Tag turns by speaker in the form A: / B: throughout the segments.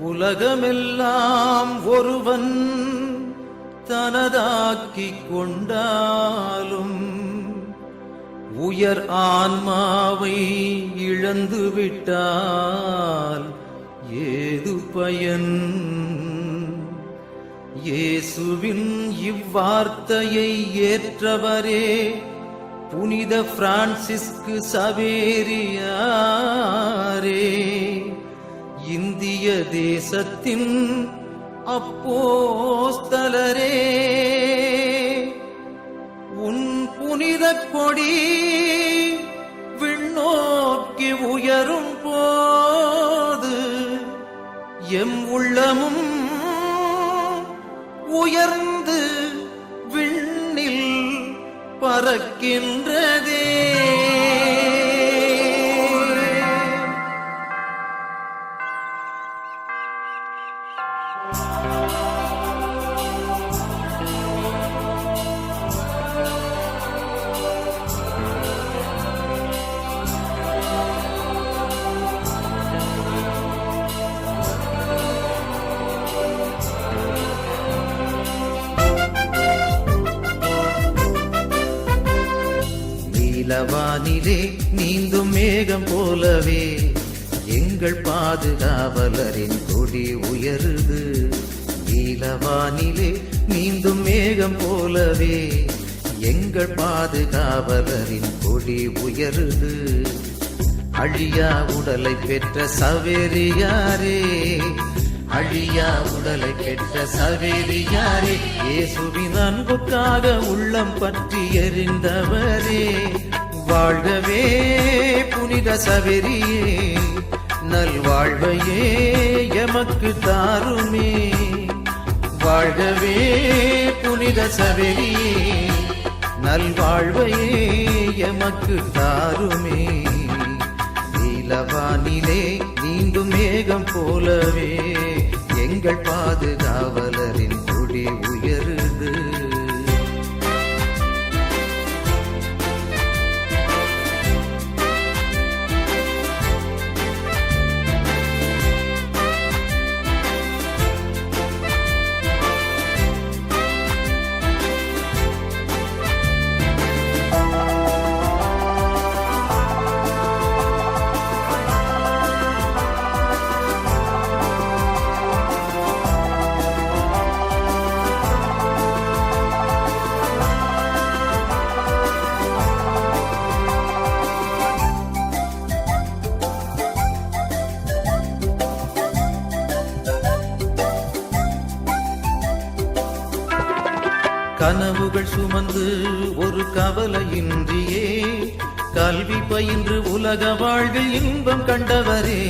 A: உலகமெல்லாம் ஒருவன் தனதாக்கிக் கொண்டாலும் உயர் ஆன்மாவை இழந்துவிட்டால் ஏது பயன்? இயேசுவின் இவ்வார்த்தையை ஏற்றவரே புனித பிரான்சிஸ்கு சவேரியாரே, இந்திய தேசத்தின் அப்போஸ்தலரே, உன் புனித கொடி விண்ணோக்கி உயரும் போது எம் உள்ளமும் உயர்ந்து விண்ணில் பறக்கின்றதே. நீலவானிலே நீந்தும் மேகம் போலவே எங்கள் பாதுகாவலரின் கொடி உயருது. நீலவானிலே நீந்தும் மேகம் போலவே எங்கள் பாதுகாவலரின் கொடி உயருது. அழியா உடலை பெற்ற சவேரியாரே, அழியா உடலை பெற்ற சவேரியாரே, இயேசுவின் அன்புக்காக உள்ளம் பற்றி எரிந்தவரே, வாழ்கவே புனித சவேரியே, நல்வாழ்வையே எமக்கு தாருமே. வாழ்கவே புனித சவேரியே, நல்வாழ்வையே எமக்கு தாருமே. நீலவானிலே நீந்தும் மேகம் போலவே எங்கள் பாதுகாவலரின் கொடி உயருது. கனவுகள் சுமந்து ஒரு கவலையின்றியே கல்வி பயின்று உலக வாழ்வில் இன்பம் கண்டவரே,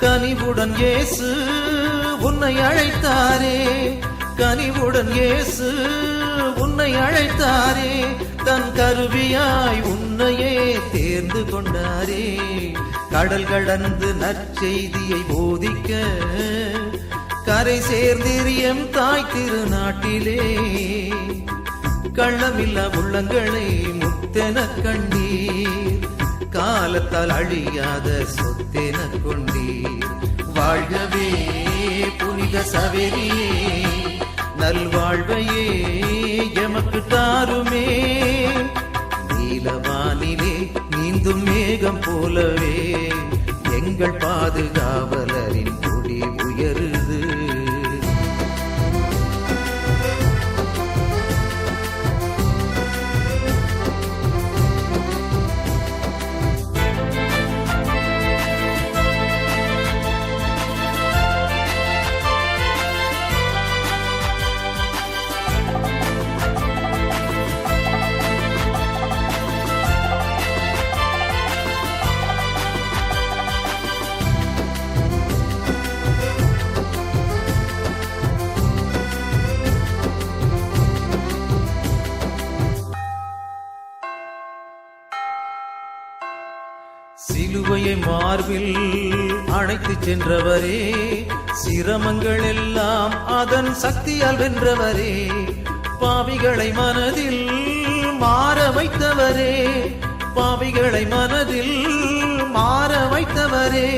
A: கனிவுடன் இயேசு உன்னை அழைத்தாரே, கனிவுடன் இயேசு உன்னை அழைத்தாரே, தன் கருவியாய் உன்னையே தேர்ந்து கொண்டாரே. கடல் கடந்து நற்செய்தியை போதிக்க கரை சேர்ந்திரியம் தாய் திருநாட்டிலே, கள்ளமில்லா உள்ளங்களை முத்தென கண்டீர், காலத்தால் அழியாத சொத்தென கொண்டீர். வாழ்கவே புனித சவேரியே, நல்வாழ்வையே எமக்கு தாருமே. நீலவானிலே நீந்தும் மேகம் போலவே எங்கள் பாதுகாவலரின் கொடி உயருது. சிலுவையை மார்பில் அழைத்து சென்றவரே, சிரமங்கள் எல்லாம் அதன் சக்தியால் வென்றவரே, பாவிகளை மனதில் மாற வைத்தவரே, பாவிகளை மனதில் மாற வைத்தவரே, நாதரே,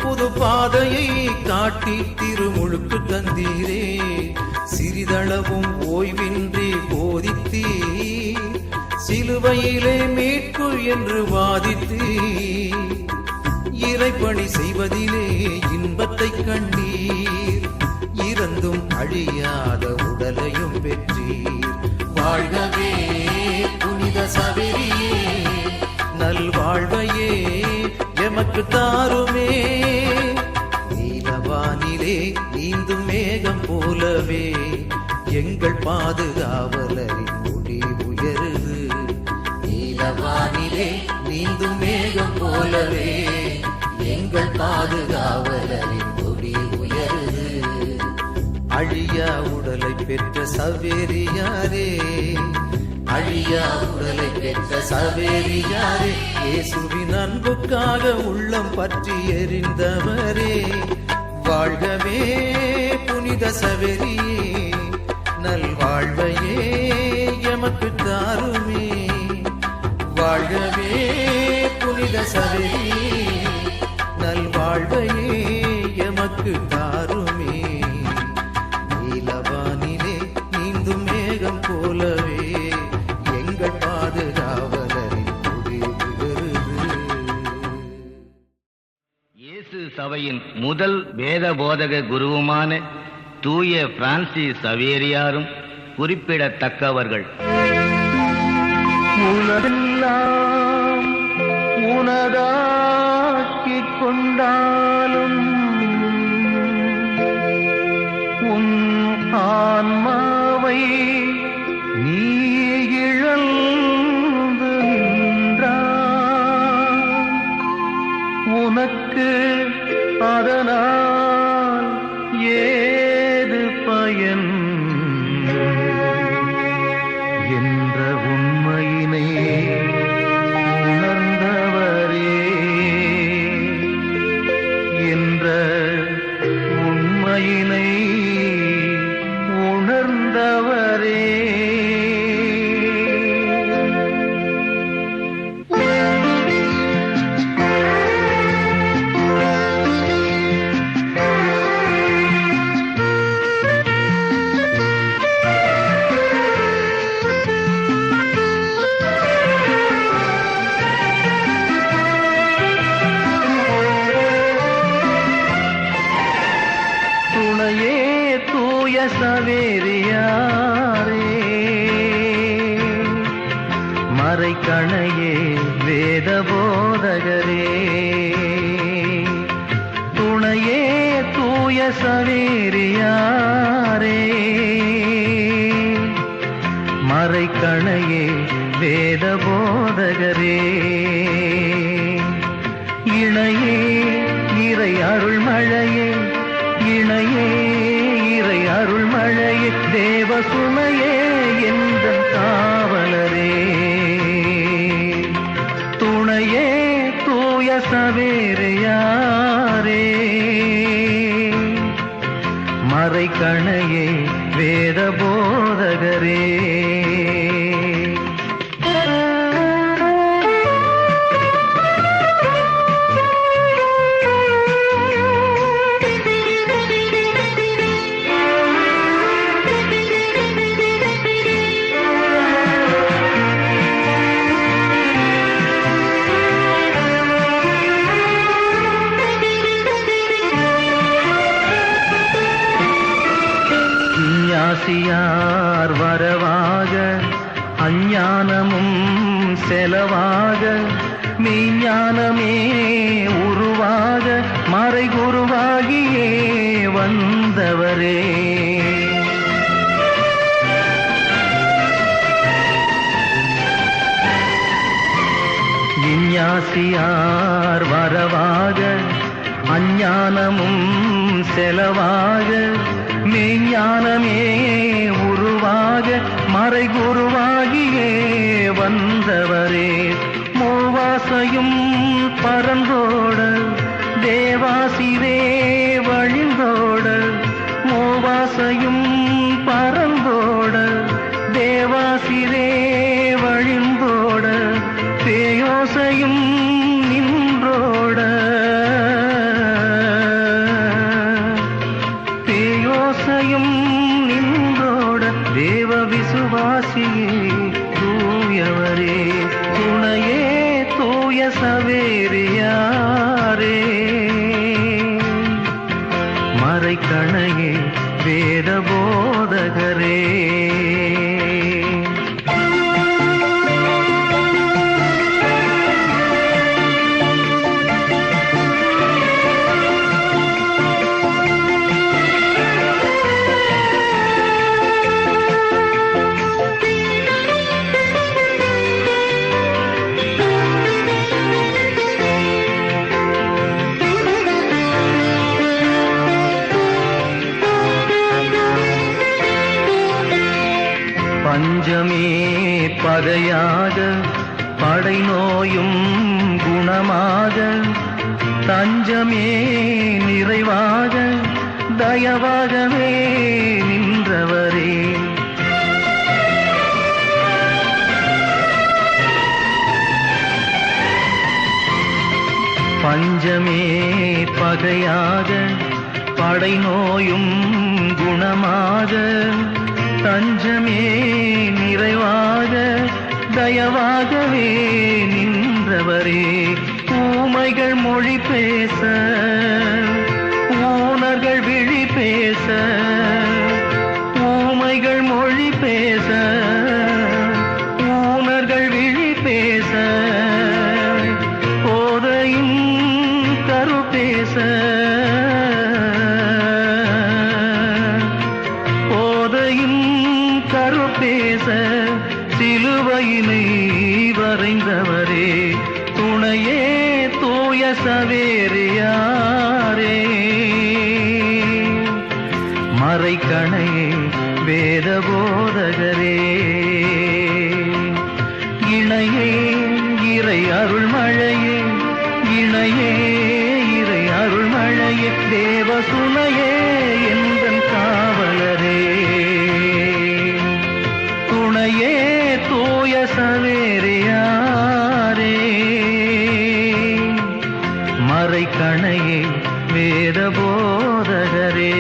A: புது பாதையை காட்டி திருமுழுக்கு தந்தீரே. சிறிதளவும் ஓய்வின்றி போதித்தீர், சிலுவையிலே மீட்பு என்று வாதித்தீர். இறைப்பணி செய்வதிலே இன்பத்தை கண்டீர், இறந்தும் அழியாத உடலையும் பெற்றீர். வாழ்கவே புனித சவேரியே, நல்வாழ்வையே எமக்கு தாருமே. நீலவானிலே நீந்தும் மேகம் போலவே எங்கள் பாதுகாவலரின் கொடி உயருது. நீலவானிலே நீந்தும் மேகம் போலவே எங்கள் பாதுகாவலரின் கொடி உயருது. அழியா உடலை பெற்ற சவேரியாரே, அழியா உடலை பெற்ற சவேரியாரே, இயேசுவின் அன்புக்காக உள்ளம் பற்றி எரிந்தவரே. வாழ்கவே புனித சவேரியே, நல்வாழ்வையே எமக்கு தாருமே. வாழ்கவே புனித சவேரியே, நல்வாழ்வையே எமக்கு தாருமே. நீலவானிலே நீந்தும் மேகம் போலவே எங்கள் பாதுகாவலரின் கொடி உயருது.
B: இயேசு சபையின் முதல் வேத போதக குருவுமான தூய பிரான்சிஸ் சவேரியாரும் குறிப்பிடத்தக்கவர்கள்.
C: உலகெல்லாம் உனதாக்கிக் கொண்டாலும் உன் ஆன்மாவை நீ இழந்து நின்றாய். உனக்கு அதனால் ஏது பயன் என்ற உண்மையினை உணர்ந்தவரே, என்ற உண்மையினை உணர்ந்தவரே. சவேரியாரே, மறைக்கணையே வேத போதகரே, துணையே தூய சவேரியாரே, மறைக்கணையே வேத போதகரே, இணையே இறை அருள் மழையே, இணையே இறை அருள் மழையே, தேவ சுமையே என்ற காவலரே, துணையே தூய சவேரியாரே, மறைக்கணையே வேத போதகரே. ஞாசியார் வரவாக அஞ்ஞானமும் செலவாக மெய்ஞானமே உருவாக மறைகுருவாகியே வந்தவரே. இஞ்ஞாசியார் வரவாக அஞ்ஞானமும் செலவாக மெய்ஞானமே உருவாக மறைகுருவாகியே வந்தவரே. மூவாசையும் பரந்தோட தேவாசிரே வழிந்தோட, மூவாசையும் பரந்தோட தேவாசிரே வழிந்தோட, பேயோசையும் நின்றோட நோயும் குணமாக தஞ்சமே நிறைவாக தயவாகவே நின்றவரே. பஞ்சமே பகையாக படை நோயும் குணமாக தஞ்சமே நிறைவாக தயவாகவே நின்றவரே. ஊமைகள் மொழி பேச ஊனர்கள் விழி பேச ஊமைகள் மொழி பேச ஊனர்கள் விழி பேச போதையும் கரு பேச போதையும் கரு பேச சிலுவையினை வரைந்தவரே. துணையே தூய சவேரியாரே. மறைக்கணையே வேத போதகரே. இணையே இறை அருள்மழையே இணையே இறை அருள்மழையே தேவ சுனையே எந்தன் காவலரே. துணையே தூய சவேரியாரே. மறைக்கணையே வேத போதகரே.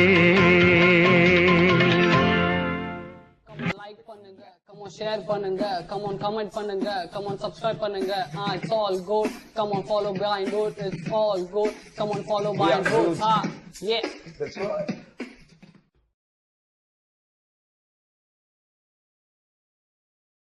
D: லைக் பண்ணுங்க, come on share பண்ணுங்க, come on comment பண்ணுங்க, come on subscribe பண்ணுங்க. It's all good. Come on follow behind good. It's all good. Come on follow behind good. Yeah.
E: That's right.